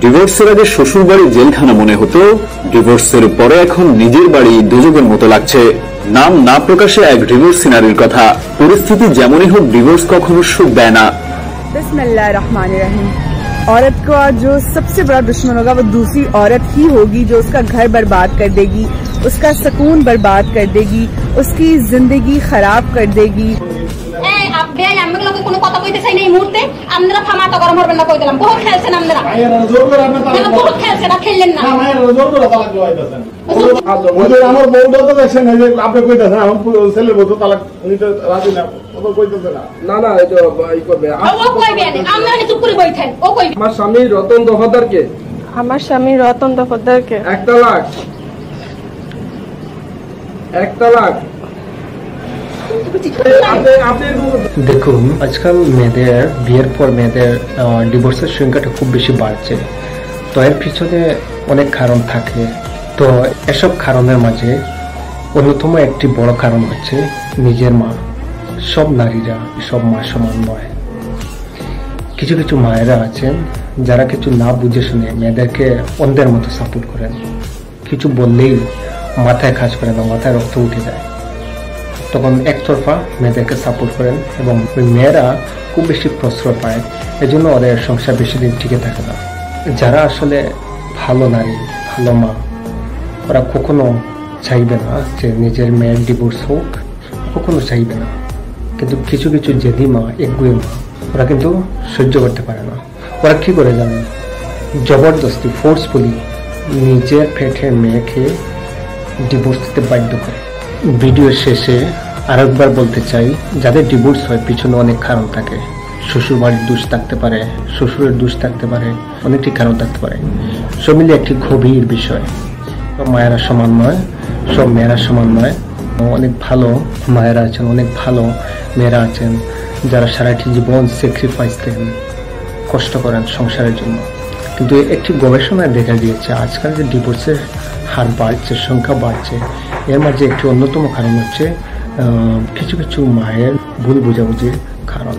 ডিভোর্সের আগে শ্বশুর বাড়ি জেলখানা মনে হতো, ডিভোর্সের পরে এখন নিজের বাড়ি দুযোগের মতো লাগছে। নাম না প্রকাশে এক ডিভোর্সি নারীর কথা। পরিস্থিতি যেমনই হোক, ডিভোর্স কখনো সুখ দেয় না। बिस्मिल्लाहिर्रहमानिर्रहीम। औरत का जो सबसे बड़ा दुश्मन होगा वो दूसरी औरत ही होगी, जो उसका घर बर्बाद कर देगी, उसका सुकून बर्बाद कर देगी, उसकी जिंदगी खराब कर देगी। আমার স্বামী রতন দফাদার কে? আমার স্বামী রতন দফাদার কে? 1 তালাক। 1 তালাক। দেখুন, আজকাল মেয়েদের বিয়ের পর মেয়েদের ডিভোর্সের সংখ্যাটা খুব বেশি বাড়ছে। তো এর পিছনে অনেক কারণ থাকে। তো এসব কারণের মাঝে অন্যতম একটি বড় কারণ হচ্ছে নিজের মা। সব নারীরা, সব মা সমান নয়। কিছু কিছু মায়েরা আছেন যারা কিছু না বুঝে শুনে মেয়েদেরকে অন্ধের মতো সাপোর্ট করেন। কিছু বললেই মাথায় কাজ করে না, মাথায় রক্ত উঠে যায়। তখন একতরফা মেয়েদেরকে সাপোর্ট করেন এবং ওই মেয়েরা খুব বেশি প্রশ্রয় পায়। এজন্য ওদের সংসার বেশি দিন টিকে থাকে না। যারা আসলে ভালো নারী, ভালো মা, ওরা কখনো চাইবে না যে নিজের মেয়ের ডিভোর্স হোক, কখনো চাইবে না। কিন্তু কিছু কিছু জেদি মা, একগুয়ে মা, ওরা কিন্তু সহ্য করতে পারে না। ওরা কি করে জানেন? জবরদস্তি, ফোর্সফুলি নিজের পেটের মেয়েকে ডিভোর্স দিতে বাধ্য করে। ভিডিওর শেষে আরেকবার বলতে চাই, যাদের ডিভোর্স হয় পিছনে অনেক কারণ থাকে। শ্বশুর বাড়ির দোষ থাকতে পারে, শ্বশুরের দোষ থাকতে পারে, অনেকটি কারণ থাকতে পারে। সব মিলিয়ে একটি গভীর বিষয়। সব মায়েরা সমান নয়, সব মেয়েরা সমান নয়। অনেক ভালো মায়েরা আছেন, অনেক ভালো মেয়েরা আছেন যারা সারাটি জীবন স্যাক্রিফাইস দেন, কষ্ট করেন সংসারের জন্য। কিন্তু একটি গবেষণায় দেখা গিয়েছে আজকাল যে ডিভোর্সের হার বাড়ছে, সংখ্যা বাড়ছে, এর মাঝে একটি অন্যতম কারণ হচ্ছে কিছু কিছু মায়ের ভুল বোঝাবুঝির কারণ।